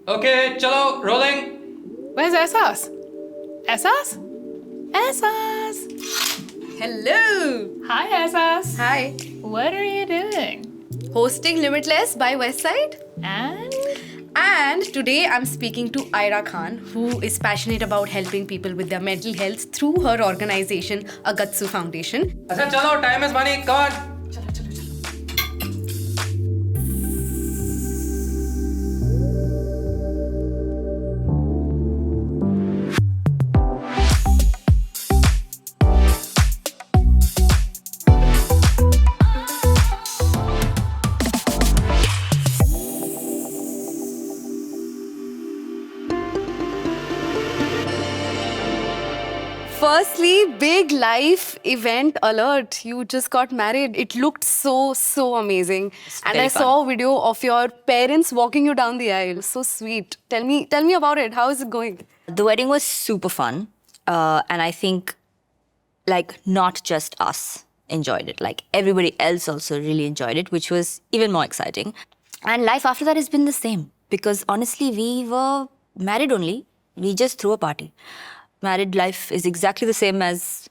Okay, chalo, rolling. Where's Ahsaas? Ahsaas? Ahsaas! Hello! Hi, Ahsaas. Hi. What are you doing? Hosting Limitless by Westside. And? And today I'm speaking to Ira Khan, who is passionate about helping people with their mental health through her organization, Agatsu Foundation. Acha, chalo, time is money. Come on. Firstly, big life event alert. You just got married. It looked so amazing. And very I saw a video of your parents walking you down the aisle. So sweet. Tell me about it. How is it going? The wedding was super fun. And I think, like, not just us enjoyed it. Like, everybody else also really enjoyed it, which was even more exciting. And life after that has been the same. Because honestly, we were married only. We just threw a party. Married life is exactly the same as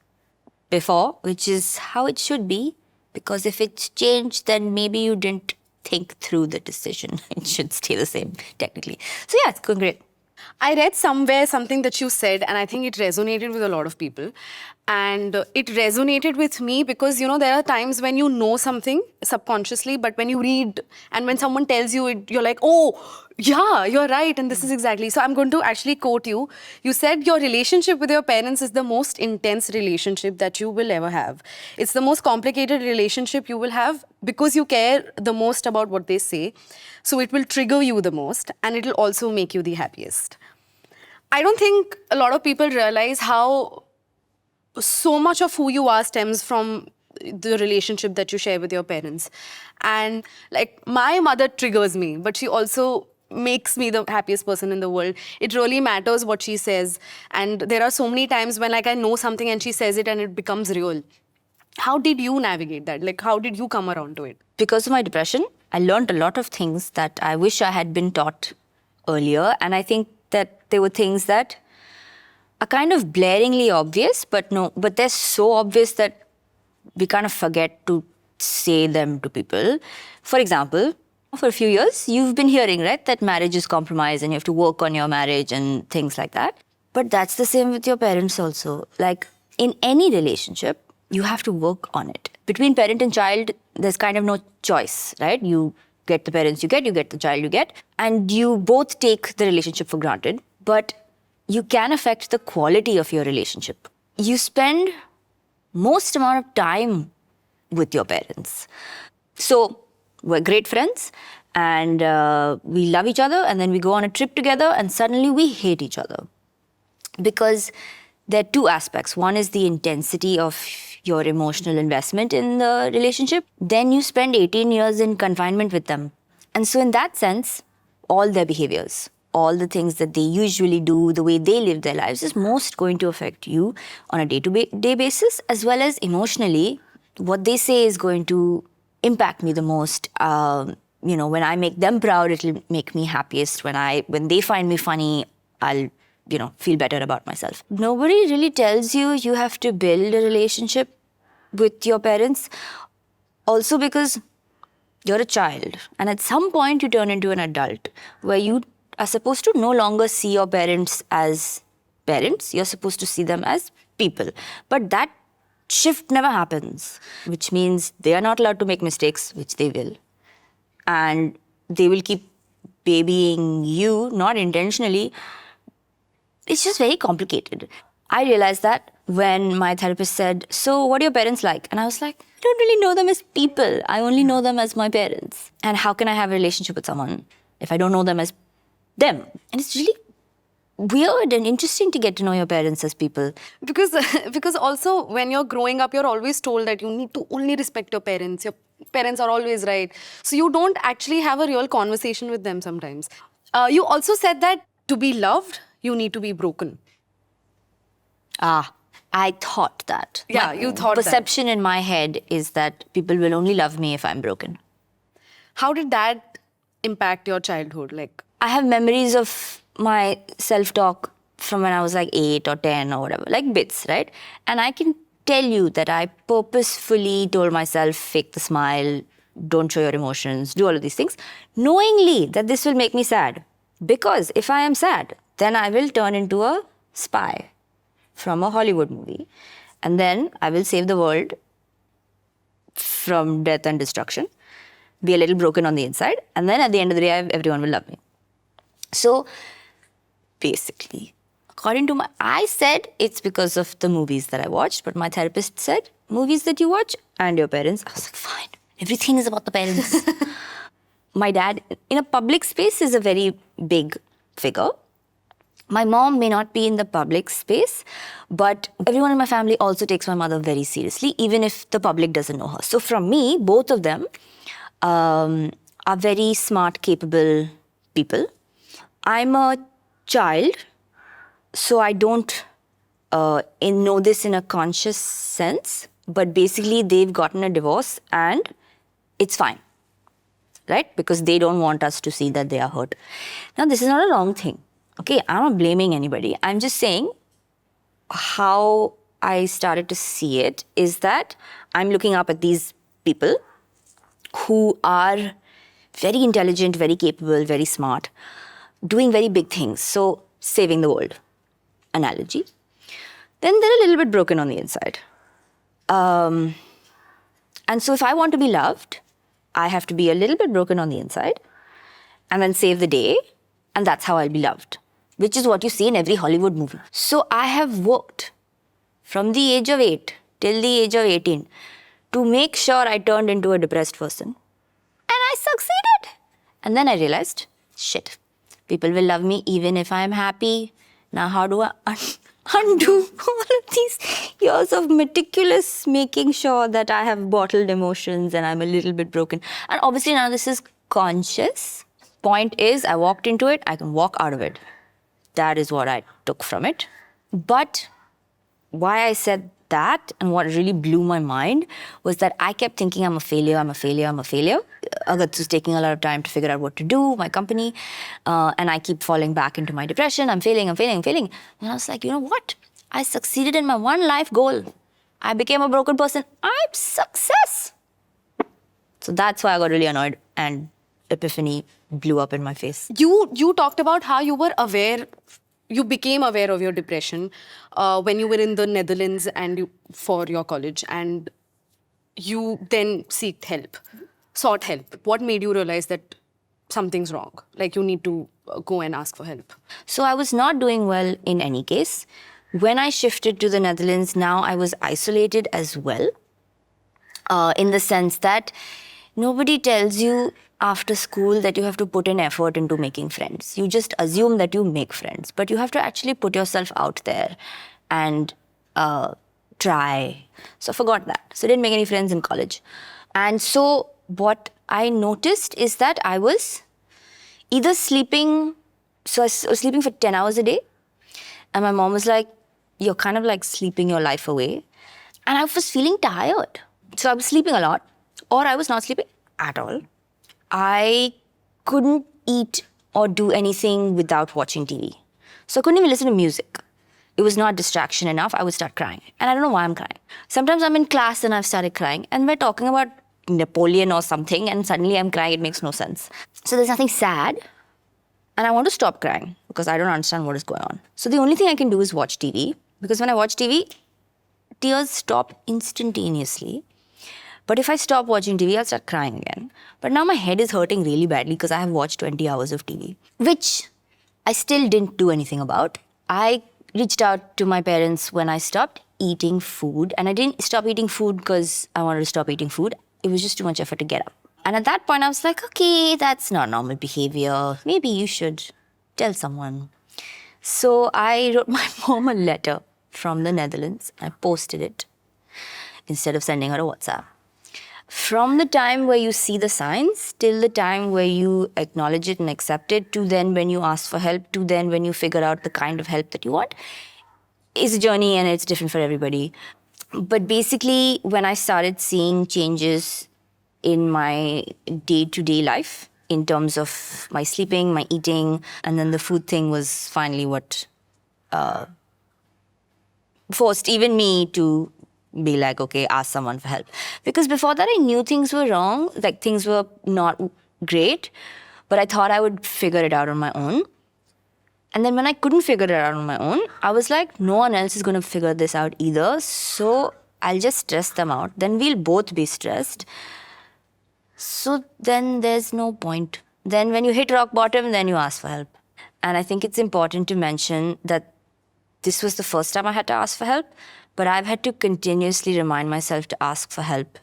before, which is how it should be. Because if it's changed, then maybe you didn't think through the decision. It should stay the same, technically. So yeah, it's going great. I read somewhere something that you said, and I think it resonated with a lot of people. And it resonated with me because, you know, there are times when you know something subconsciously, but when you read and when someone tells you it, you're like, oh, yeah, you're right. And this is exactly. So I'm going to actually quote you. You said your relationship with your parents is the most intense relationship that you will ever have. It's the most complicated relationship you will have because you care the most about what they say. So it will trigger you the most and it'll also make you the happiest. I don't think a lot of people realize how so much of who you are stems from the relationship that you share with your parents. And like my mother triggers me, but she also makes me the happiest person in the world. It really matters what she says. And there are so many times when like I know something and she says it and it becomes real. How did you navigate that? Like how did you come around to it? Because of my depression, I learned a lot of things that I wish I had been taught earlier. And I think that there were things that are kind of blaringly obvious, but they're so obvious that we kind of forget to say them to people. For example, for a few years, you've been hearing, right, that marriage is compromised and you have to work on your marriage and things like that. But that's the same with your parents also. Like, in any relationship, you have to work on it. Between parent and child, there's kind of no choice, right? You get the parents you get the child you get, and you both take the relationship for granted. But you can affect the quality of your relationship. You spend most amount of time with your parents. So we're great friends and we love each other, and then we go on a trip together and suddenly we hate each other. Because there are two aspects. One is the intensity of your emotional investment in the relationship. Then you spend 18 years in confinement with them. And so in that sense, all their behaviors, all the things that they usually do, the way they live their lives is most going to affect you on a day-to-day basis, as well as emotionally. What they say is going to impact me the most. When I make them proud, it'll make me happiest. When they find me funny, I'll, feel better about myself. Nobody really tells you you have to build a relationship with your parents. Also because you're a child. And at some point you turn into an adult where you are supposed to no longer see your parents as parents. You're supposed to see them as people. But that shift never happens, which means they are not allowed to make mistakes, which they will. And they will keep babying you, not intentionally. It's just very complicated. I realized that when my therapist said, so what are your parents like? And I was like, I don't really know them as people. I only know them as my parents. And how can I have a relationship with someone if I don't know them as them? And it's really weird and interesting to get to know your parents as people. Because also when you're growing up, you're always told that you need to only respect your parents. Your parents are always right. So you don't actually have a real conversation with them sometimes. You also said that to be loved, you need to be broken. I thought that. Yeah, you thought perception in my head is that people will only love me if I'm broken. How did that impact your childhood? I have memories of my self-talk from when I was like 8 or 10 or whatever, like bits, right? And I can tell you that I purposefully told myself, fake the smile, don't show your emotions, do all of these things, knowingly that this will make me sad. Because if I am sad, then I will turn into a spy from a Hollywood movie. And then I will save the world from death and destruction, be a little broken on the inside, and then at the end of the day, everyone will love me. So basically, according to I said it's because of the movies that I watched, but my therapist said, movies that you watch and your parents. I was like, fine, everything is about the parents. My dad, in a public space, is a very big figure. My mom may not be in the public space, but everyone in my family also takes my mother very seriously, even if the public doesn't know her. So from me, both of them are very smart, capable people. I'm a child, so I don't know this in a conscious sense, but basically they've gotten a divorce and it's fine, right? Because they don't want us to see that they are hurt. Now, this is not a wrong thing. Okay, I'm not blaming anybody. I'm just saying how I started to see it is that I'm looking up at these people who are very intelligent, very capable, very smart, doing very big things. So, saving the world, analogy. Then they're a little bit broken on the inside. And so if I want to be loved, I have to be a little bit broken on the inside and then save the day. And that's how I'll be loved, which is what you see in every Hollywood movie. So I have worked from the age of 8 till the age of 18 to make sure I turned into a depressed person. And I succeeded. And then I realized, shit, people will love me even if I'm happy. Now how do I undo all of these years of meticulous making sure that I have bottled emotions and I'm a little bit broken? And obviously now this is conscious. Point is, I walked into it, I can walk out of it. That is what I took from it. But why I said that and what really blew my mind was that I kept thinking I'm a failure. Agatsu's taking a lot of time to figure out what to do, my company, and I keep falling back into my depression. I'm failing. And I was like, you know what? I succeeded in my one life goal. I became a broken person. I'm success. So that's why I got really annoyed and epiphany blew up in my face. You talked about how you were aware, you became aware of your depression when you were in the Netherlands and for your college, and you then sought help. What made you realize that something's wrong? Like you need to go and ask for help. So I was not doing well in any case. When I shifted to the Netherlands, now I was isolated as well, in the sense that nobody tells you after school that you have to put an effort into making friends. You just assume that you make friends, but you have to actually put yourself out there and try. So I forgot that. So I didn't make any friends in college. And so what I noticed is that I was either sleeping, so I was sleeping for 10 hours a day. And my mom was like, you're kind of like sleeping your life away. And I was feeling tired. So I was sleeping a lot, or I was not sleeping at all. I couldn't eat or do anything without watching TV. So I couldn't even listen to music. It was not distraction enough. I would start crying. And I don't know why I'm crying. Sometimes I'm in class and I've started crying. And we're talking about Napoleon or something. And suddenly I'm crying. It makes no sense. So there's nothing sad. And I want to stop crying because I don't understand what is going on. So the only thing I can do is watch TV. Because when I watch TV, tears stop instantaneously. But if I stop watching TV, I'll start crying again. But now my head is hurting really badly because I have watched 20 hours of TV, which I still didn't do anything about. I reached out to my parents when I stopped eating food. And I didn't stop eating food because I wanted to stop eating food. It was just too much effort to get up. And at that point, I was like, okay, that's not normal behavior. Maybe you should tell someone. So I wrote my mom a letter from the Netherlands. I posted it instead of sending her a WhatsApp. From the time where you see the signs till the time where you acknowledge it and accept it, to then when you ask for help, to then when you figure out the kind of help that you want, is a journey and it's different for everybody. But basically, when I started seeing changes in my day-to-day life, in terms of my sleeping, my eating, and then the food thing was finally what forced even me to be like, okay, ask someone for help. Because before that, I knew things were wrong, like things were not great, but I thought I would figure it out on my own. And then when I couldn't figure it out on my own, I was like, no one else is going to figure this out either. So I'll just stress them out. Then we'll both be stressed. So then there's no point. Then when you hit rock bottom, then you ask for help. And I think it's important to mention that this was the first time I had to ask for help, but I've had to continuously remind myself to ask for help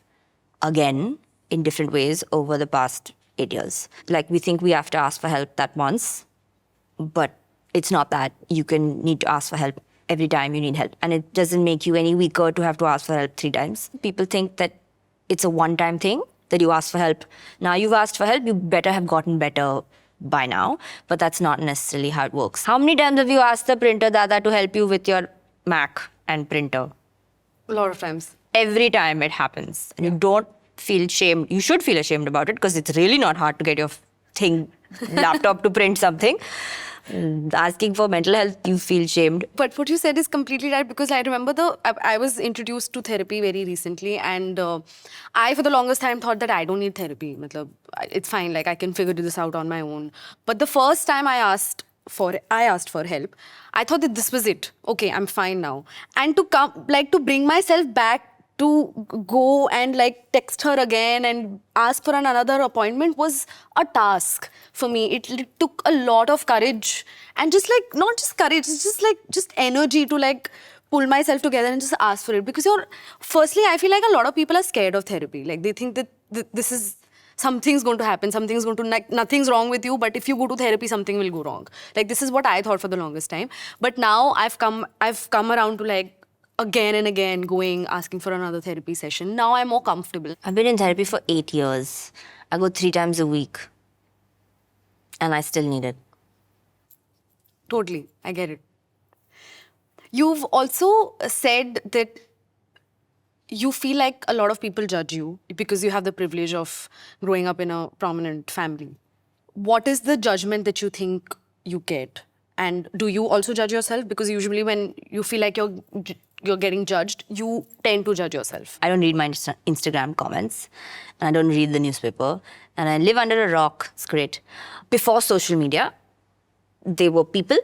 again in different ways over the past 8 years. Like, we think we have to ask for help that once, but it's not that. You can need to ask for help every time you need help. And it doesn't make you any weaker to have to ask for help 3 times. People think that it's a one-time thing, that you ask for help. Now you've asked for help, you better have gotten better by now. But that's not necessarily how it works. How many times have you asked the printer dada to help you with your Mac and printer? A lot of times. Every time it happens. And you don't feel shame. You should feel ashamed about it because it's really not hard to get your laptop to print something. Asking for mental health, you feel shamed. But what you said is completely right, because I remember I was introduced to therapy very recently, and I for the longest time thought that I don't need therapy. Matlab, it's fine, like I can figure this out on my own. But the first time I asked for help, I thought that this was it. Okay, I'm fine now. And to bring myself back to go and like text her again and ask for another appointment was a task for me. It took a lot of courage, and just like, not just courage, it's just like just energy to like pull myself together and just ask for it. Because firstly, I feel like a lot of people are scared of therapy. Like, they think that this is, something's going to happen, nothing's wrong with you, but if you go to therapy, something will go wrong. Like, this is what I thought for the longest time. But now I've come around to like, again and again asking for another therapy session. Now I'm more comfortable. I've been in therapy for 8 years. I go 3 times a week. And I still need it. Totally, I get it. You've also said that you feel like a lot of people judge you because you have the privilege of growing up in a prominent family. What is the judgment that you think you get? And do you also judge yourself? Because usually when you feel like you're getting judged, you tend to judge yourself. I don't read my Instagram comments, and I don't read the newspaper, and I live under a rock. It's great. Before social media, they were people,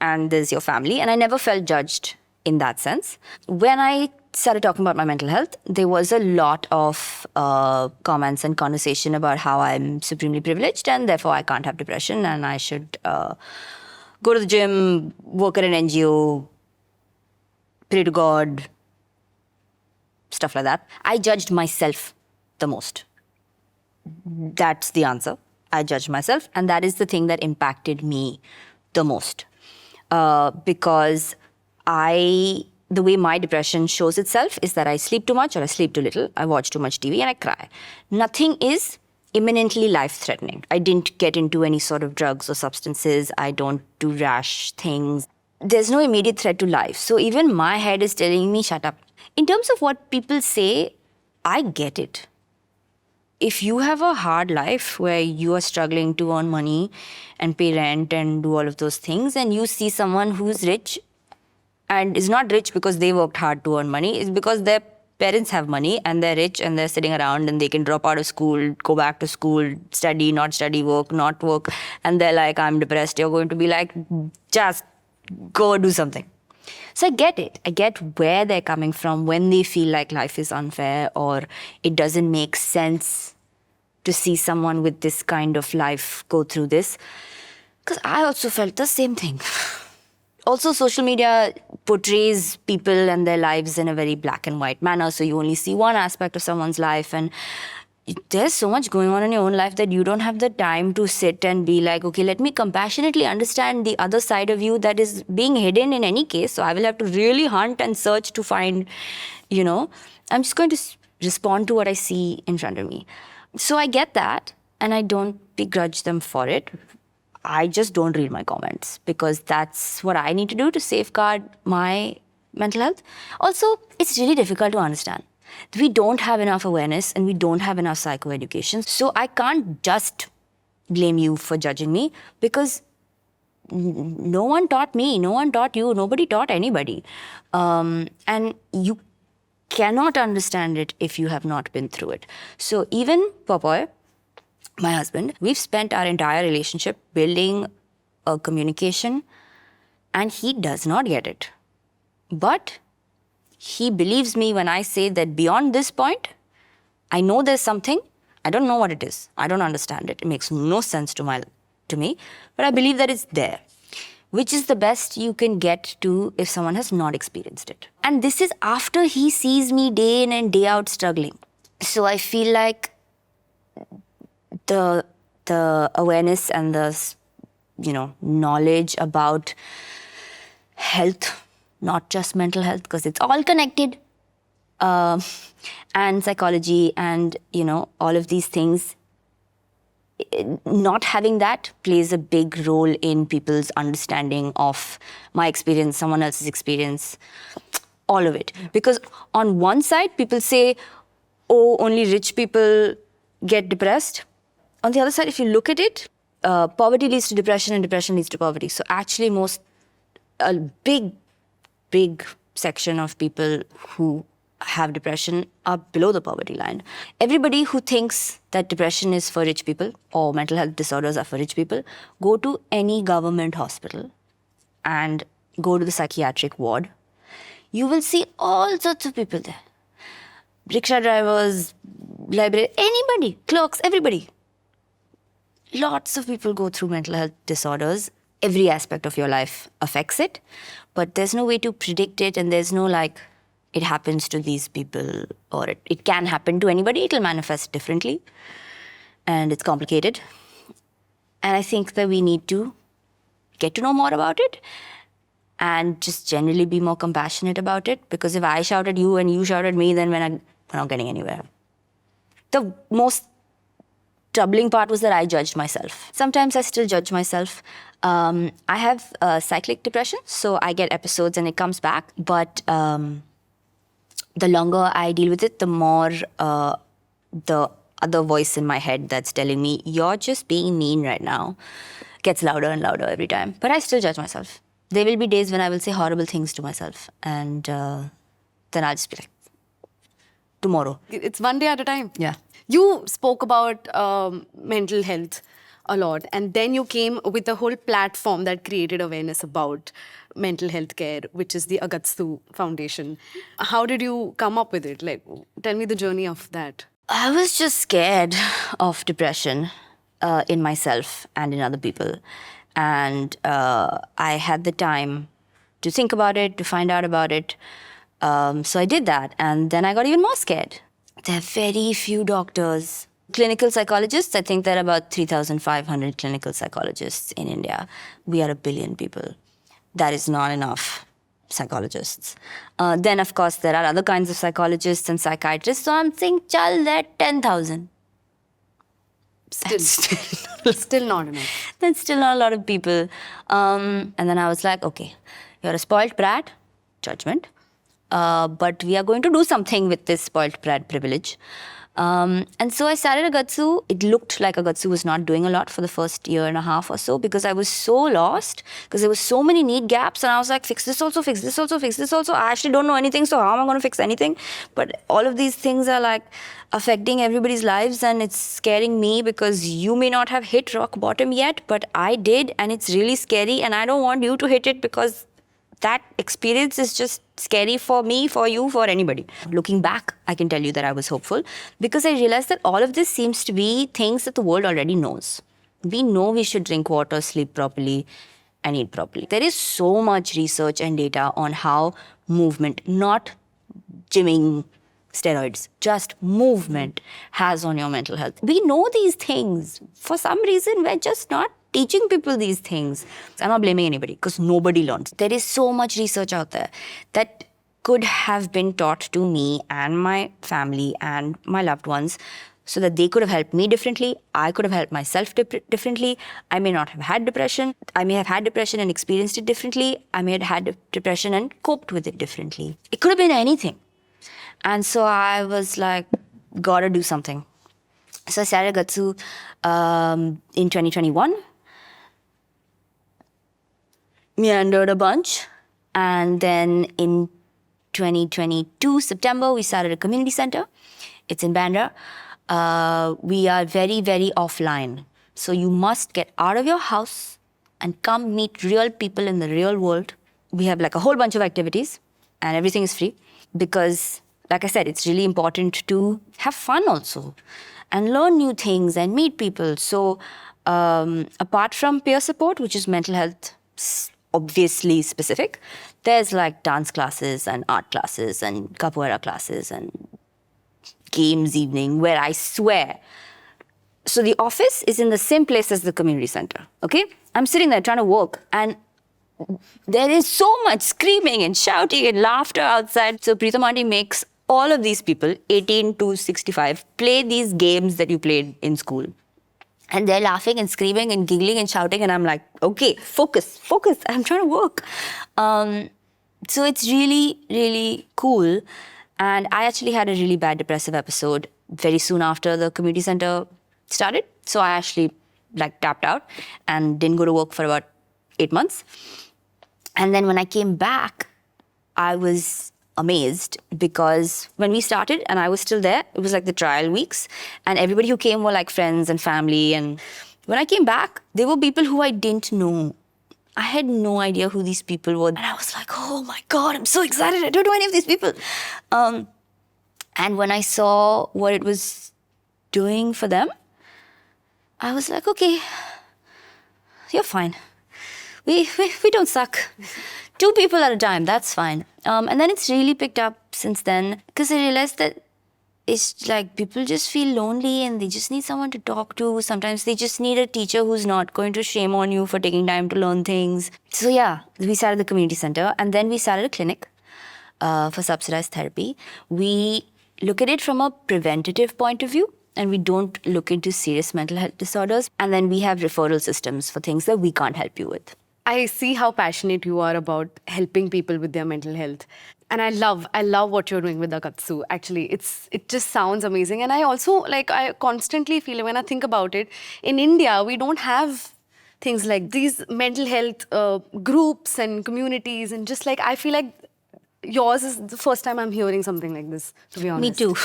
and there's your family, and I never felt judged in that sense. When I started talking about my mental health, there was a lot of comments and conversation about how I'm supremely privileged, and therefore I can't have depression, and I should go to the gym, work at an NGO, pray to God, stuff like that. I judged myself the most. That's the answer. I judged myself, and that is the thing that impacted me the most. Because the way my depression shows itself is that I sleep too much or I sleep too little. I watch too much TV and I cry. Nothing is imminently life-threatening. I didn't get into any sort of drugs or substances. I don't do rash things. There's no immediate threat to life. So even my head is telling me, shut up. In terms of what people say, I get it. If you have a hard life where you are struggling to earn money and pay rent and do all of those things, and you see someone who's rich and is not rich because they worked hard to earn money, it's because their parents have money and they're rich and they're sitting around and they can drop out of school, go back to school, study, not study, work, not work, and they're like, I'm depressed. You're going to be like, just go do something. So I get it. I get where they're coming from when they feel like life is unfair or it doesn't make sense to see someone with this kind of life go through this. Because I also felt the same thing. Also, social media portrays people and their lives in a very black and white manner. So you only see one aspect of someone's life, and there's so much going on in your own life that you don't have the time to sit and be like, okay, let me compassionately understand the other side of you that is being hidden in any case. So I will have to really hunt and search to find, I'm just going to respond to what I see in front of me. So I get that, and I don't begrudge them for it. I just don't read my comments because that's what I need to do to safeguard my mental health. Also, it's really difficult to understand. We don't have enough awareness and we don't have enough psychoeducation. So I can't just blame you for judging me because no one taught me, no one taught you, nobody taught anybody. And you cannot understand it if you have not been through it. So even Popoy, my husband, we've spent our entire relationship building a communication and he does not get it. But he believes me when I say that beyond this point, I know there's something, I don't know what it is. I don't understand it. It makes no sense to me, but I believe that it's there, which is the best you can get to if someone has not experienced it. And this is after he sees me day in and day out struggling. So I feel like the awareness and the knowledge about health, not just mental health, because it's all connected, and psychology and all of these things, not having that plays a big role in people's understanding of my experience, someone else's experience, all of it. Because on one side, people say, oh, only rich people get depressed. On the other side, if you look at it, poverty leads to depression and depression leads to poverty. So actually a big section of people who have depression are below the poverty line. Everybody who thinks that depression is for rich people or mental health disorders are for rich people, go to any government hospital and go to the psychiatric ward. You will see all sorts of people there. Rickshaw drivers, library, anybody, clerks, everybody. Lots of people go through mental health disorders. Every aspect of your life affects it, but there's no way to predict it, and there's no it happens to these people, or it can happen to anybody. It'll manifest differently, and it's complicated. And I think that we need to get to know more about it and just generally be more compassionate about it, because if I shout at you and you shout at me, then we're not getting anywhere. The most troubling part was that I judged myself. Sometimes I still judge myself. I have cyclic depression, so I get episodes and it comes back. But the longer I deal with it, the more the other voice in my head that's telling me, you're just being mean right now, gets louder and louder every time. But I still judge myself. There will be days when I will say horrible things to myself. And then I'll just be like, tomorrow. It's one day at a time. Yeah. You spoke about mental health a lot, and then you came with a whole platform that created awareness about mental health care, which is the Agatsu Foundation. How did you come up with it? Tell me the journey of that. I was just scared of depression in myself and in other people. And I had the time to think about it, to find out about it. So I did that. And then I got even more scared. There are very few doctors. Clinical psychologists, I think there are about 3,500 clinical psychologists in India. We are 1 billion people. That is not enough psychologists. Then, of course, there are other kinds of psychologists and psychiatrists. So I'm saying, chal, there are 10,000. Still not enough. That's still not a lot of people. And then I was like, okay, you're a spoiled brat, judgment. But we are going to do something with this spoiled brat privilege. And so I started Agatsu. It looked like Agatsu was not doing a lot for the first year and a half or so, because I was so lost, because there were so many need gaps, and I was like, fix this also, fix this also, fix this also. I actually don't know anything, so how am I going to fix anything? But all of these things are affecting everybody's lives, and it's scaring me because you may not have hit rock bottom yet, but I did, and it's really scary, and I don't want you to hit it, because that experience is just scary for me, for you, for anybody. Looking back, I can tell you that I was hopeful, because I realized that all of this seems to be things that the world already knows. We know we should drink water, sleep properly, and eat properly. There is so much research and data on how movement, not gymming, steroids, just movement has on your mental health. We know these things. For some reason, we're just not teaching people these things. I'm not blaming anybody, because nobody learns. There is so much research out there that could have been taught to me and my family and my loved ones, so that they could have helped me differently. I could have helped myself differently. I may not have had depression. I may have had depression and experienced it differently. I may have had depression and coped with it differently. It could have been anything. And so I was like, gotta do something. So I started Agatsu in 2021. Meandered a bunch. And then in 2022, September, we started a community center. It's in Bandra. We are very, very offline. So you must get out of your house and come meet real people in the real world. We have like a whole bunch of activities and everything is free because, like I said, it's really important to have fun also and learn new things and meet people. So apart from peer support, which is mental health obviously specific, there's like dance classes and art classes and capoeira classes and games evening where I swear. So the office is in the same place as the community center, okay? I'm sitting there trying to work and there is so much screaming and shouting and laughter outside. So Preetham Aunty makes all of these people, 18 to 65, play these games that you played in school. And they're laughing and screaming and giggling and shouting. And I'm like, okay, focus. I'm trying to work. So it's really, really cool. And I actually had a really bad depressive episode very soon after the community center started. So I actually like tapped out and didn't go to work for about 8 months. And then when I came back, I was amazed because when we started and I was still there, it was like the trial weeks and everybody who came were like friends and family. And when I came back, there were people who I didn't know. I had no idea who these people were. And I was like, oh my God, I'm so excited. I don't know any of these people. And when I saw what it was doing for them, I was like, okay, you're fine. We don't suck. 2 people at a time, that's fine. And then it's really picked up since then because I realized that it's like people just feel lonely and they just need someone to talk to. Sometimes they just need a teacher who's not going to shame on you for taking time to learn things. So yeah, we started the community center and then we started a clinic for subsidized therapy. We look at it from a preventative point of view and we don't look into serious mental health disorders. And then we have referral systems for things that we can't help you with. I see how passionate you are about helping people with their mental health. And I love what you're doing with Agatsu. Actually, it just sounds amazing. And I also, I constantly feel when I think about it, in India, we don't have things like these mental health groups and communities. And just I feel like yours is the first time I'm hearing something like this, to be honest. Me too.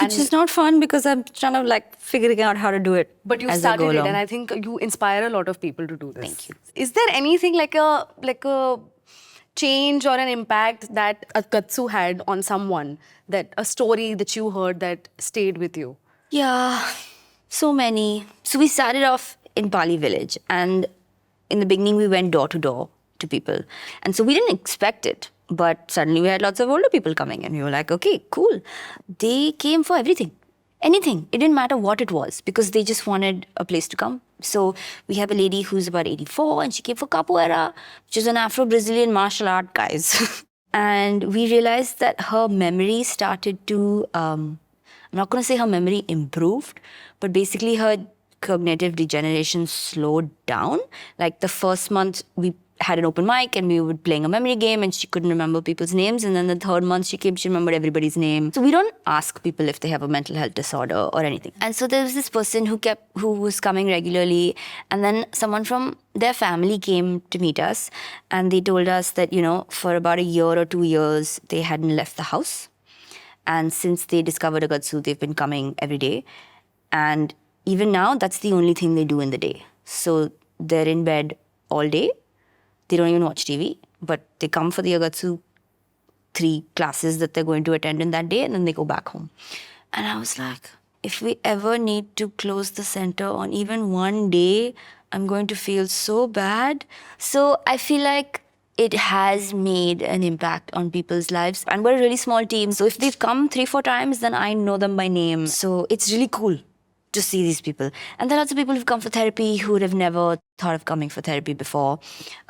Which is not fun because I'm trying to figuring out how to do it. But you as started I go it along. and I think you inspire a lot of people to do this. Thank you. Is there anything like a change or an impact that Agatsu had on someone, that a story that you heard that stayed with you? Yeah, so many. So we started off in Pali village and in the beginning we went door to door to people. And so we didn't expect it. But suddenly we had lots of older people coming and we were like, okay, cool. They came for everything, anything. It didn't matter what it was because they just wanted a place to come. So we have a lady who's about 84 and she came for capoeira, which is an Afro-Brazilian martial art, guys. And we realized that her memory started to, I'm not going to say her memory improved, but basically her cognitive degeneration slowed down. Like the first month we had an open mic and we were playing a memory game and she couldn't remember people's names. And then the 3rd month she came, she remembered everybody's name. So we don't ask people if they have a mental health disorder or anything. And so there was this person who was coming regularly. And then someone from their family came to meet us and they told us that, for about a year or 2 years, they hadn't left the house. And since they discovered Agatsu, they've been coming every day. And even now, that's the only thing they do in the day. So they're in bed all day. They don't even watch TV, but they come for the Agatsu 3 classes that they're going to attend in that day, and then they go back home. And I was like, if we ever need to close the center on even one day, I'm going to feel so bad. So I feel like it has made an impact on people's lives. And we're a really small team. So if they've come 3-4 times, then I know them by name. So it's really cool to see these people. And there are lots of people who've come for therapy who would have never thought of coming for therapy before.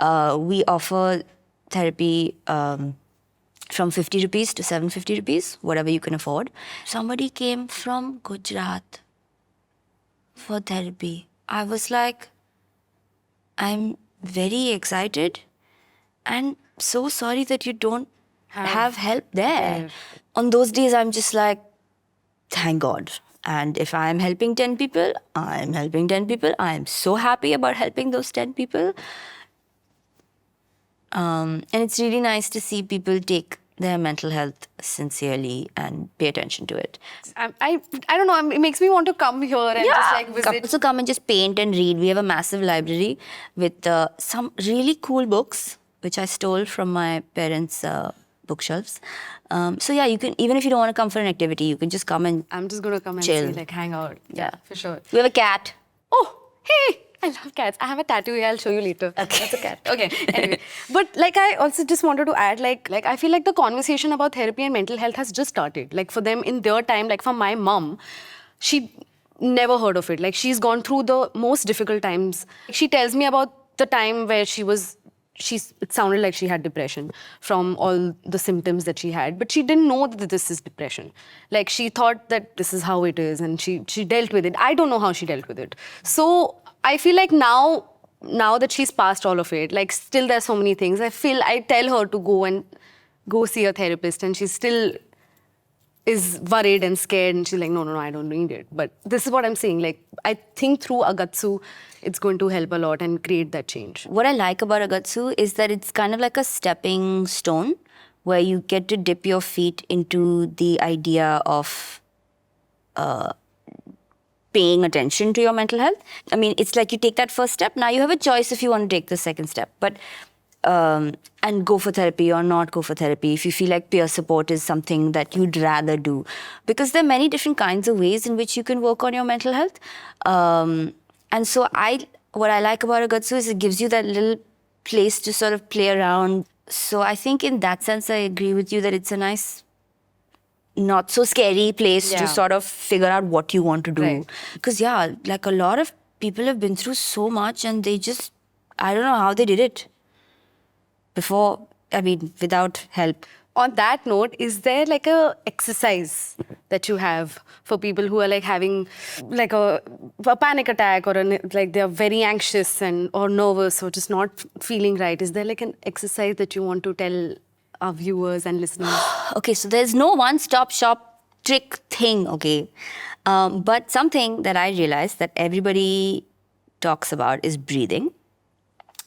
We offer therapy from 50 rupees to 750 rupees, whatever you can afford. Somebody came from Gujarat for therapy. I was like, I'm very excited and so sorry that you don't have help there. On those days, I'm just like, thank God. And if I am helping 10 people, I am helping 10 people. I am so happy about helping those 10 people. And it's really nice to see people take their mental health sincerely and pay attention to it. I don't know. It makes me want to come here and just like visit. Also come and just paint and read. We have a massive library with some really cool books, which I stole from my parents' bookshelves. So yeah, you can, even if you don't want to come for an activity, you can just come and I'm just gonna come and chill. see, like hang out. Yeah, for sure. We have a cat. Oh, hey! I love cats. I have a tattoo here. I'll show you later. Okay. That's a cat. Okay. Anyway, but like I also just wanted to add, like I feel like the conversation about therapy and mental health has just started. Like for them in their time, like for my mom, she never heard of it. Like she's gone through the most difficult times. She tells me about the time where it sounded like she had depression from all the symptoms that she had, but she didn't know that this is depression. Like she thought that this is how it is, and she dealt with it. I don't know how she dealt with it. So I feel like now that she's past all of it, like still there's so many things. I tell her to go see a therapist, and she still is worried and scared, and she's like, no, I don't need it. But this is what I'm saying. Like I think through Agatsu, it's going to help a lot and create that change. What I like about Agatsu is that it's kind of like a stepping stone where you get to dip your feet into the idea of paying attention to your mental health. I mean, it's like you take that first step. Now you have a choice if you want to take the second step. But and go for therapy or not go for therapy, if you feel like peer support is something that you'd rather do. Because there are many different kinds of ways in which you can work on your mental health. And so what I like about Agatsu is it gives you that little place to sort of play around. So I think in that sense, I agree with you that it's a nice, not so scary place to sort of figure out what you want to do. Right. Because like a lot of people have been through so much and they just, I don't know how they did it before, without help. On that note, is there like a exercise that you have for people who are like having like a panic attack or like they're very anxious or nervous or just not feeling right? Is there like an exercise that you want to tell our viewers and listeners? Okay, so there's no one-stop shop trick thing, okay? But something that I realized that everybody talks about is breathing.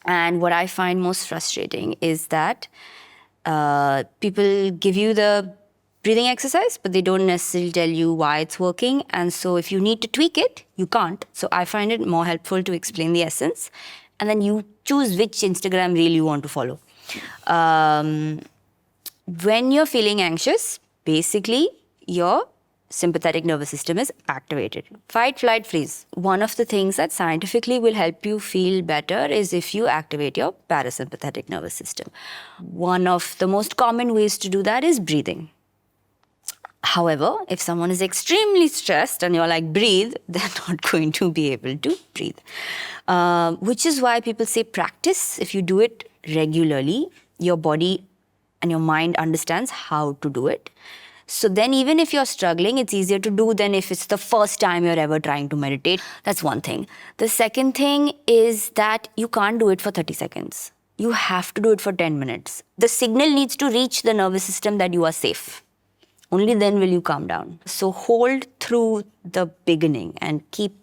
And what I find most frustrating is that people give you the breathing exercise, but they don't necessarily tell you why it's working. And so if you need to tweak it, you can't. So I find it more helpful to explain the essence. And then you choose which Instagram reel you want to follow. When you're feeling anxious, basically your sympathetic nervous system is activated. Fight, flight, freeze. One of the things that scientifically will help you feel better is if you activate your parasympathetic nervous system. One of the most common ways to do that is breathing. However, if someone is extremely stressed and you're like, breathe, they're not going to be able to breathe. Which is why people say practice. If you do it regularly, your body and your mind understands how to do it. So then even if you're struggling, it's easier to do than if it's the first time you're ever trying to meditate. That's one thing. The second thing is that you can't do it for 30 seconds. You have to do it for 10 minutes. The signal needs to reach the nervous system that you are safe. Only then will you calm down. So hold through the beginning and keep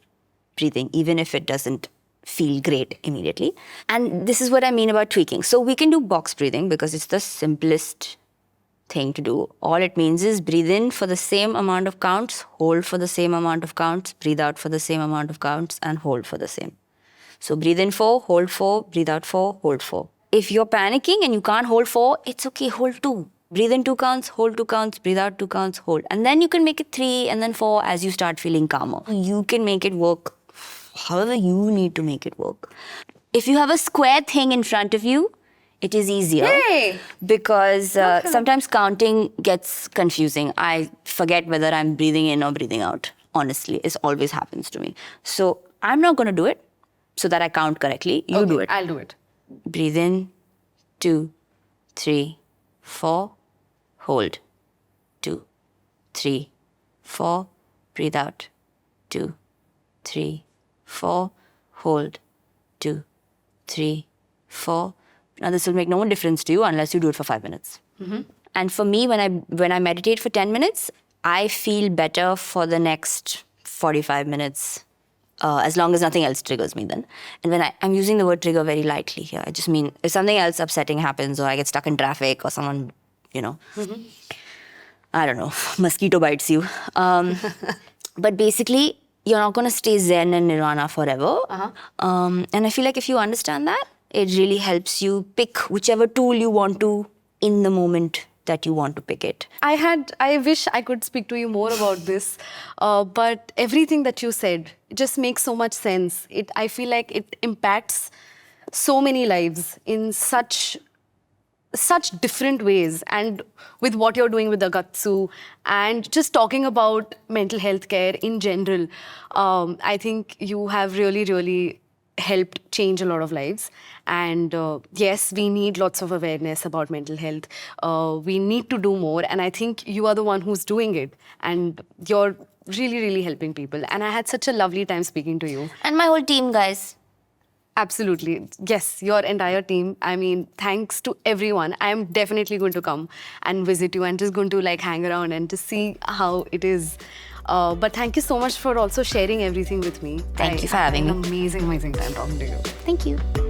breathing, even if it doesn't feel great immediately. And this is what I mean about tweaking. So we can do box breathing because it's the simplest thing to do. All it means is breathe in for the same amount of counts, hold for the same amount of counts, breathe out for the same amount of counts, and hold for the same. So breathe in 4, hold 4, breathe out 4, hold 4. If you're panicking and you can't hold 4, it's okay, hold 2. Breathe in 2 counts, hold 2 counts, breathe out 2 counts, hold. And then you can make it 3 and then 4 as you start feeling calmer. You can make it work however you need to make it work. If you have a square thing in front of you, it is easier. Yay! Because sometimes counting gets confusing. I forget whether I'm breathing in or breathing out. Honestly, it always happens to me. So I'm not going to do it so that I count correctly. You do it. I'll do it. Breathe in, 2, 3, 4, hold, 2, 3, 4, breathe out, 2, 3, 4, hold, 2, 3, 4. Now this will make no difference to you unless you do it for 5 minutes. Mm-hmm. And for me, when I meditate for 10 minutes, I feel better for the next 45 minutes. As long as nothing else triggers me then. And when I'm using the word trigger very lightly here, I just mean if something else upsetting happens or I get stuck in traffic or someone, I don't know, mosquito bites you. But basically, you're not going to stay zen and nirvana forever. And I feel like if you understand that, it really helps you pick whichever tool you want to in the moment that you want to pick it. I wish I could speak to you more about this, but everything that you said just makes so much sense. I feel like it impacts so many lives in such different ways, and with what you're doing with Agatsu and just talking about mental health care in general, I think you have really helped change a lot of lives. And yes, we need lots of awareness about mental health. We need to do more, and I think you are the one who's doing it, and you're really helping people. And I had such a lovely time speaking to you. And my whole team, guys. Absolutely. Yes, your entire team. I mean, thanks to everyone. I am definitely going to come and visit you and just going to hang around and to see how it is. But thank you so much for also sharing everything with me. Thank you for having me. Amazing time talking to you. Thank you.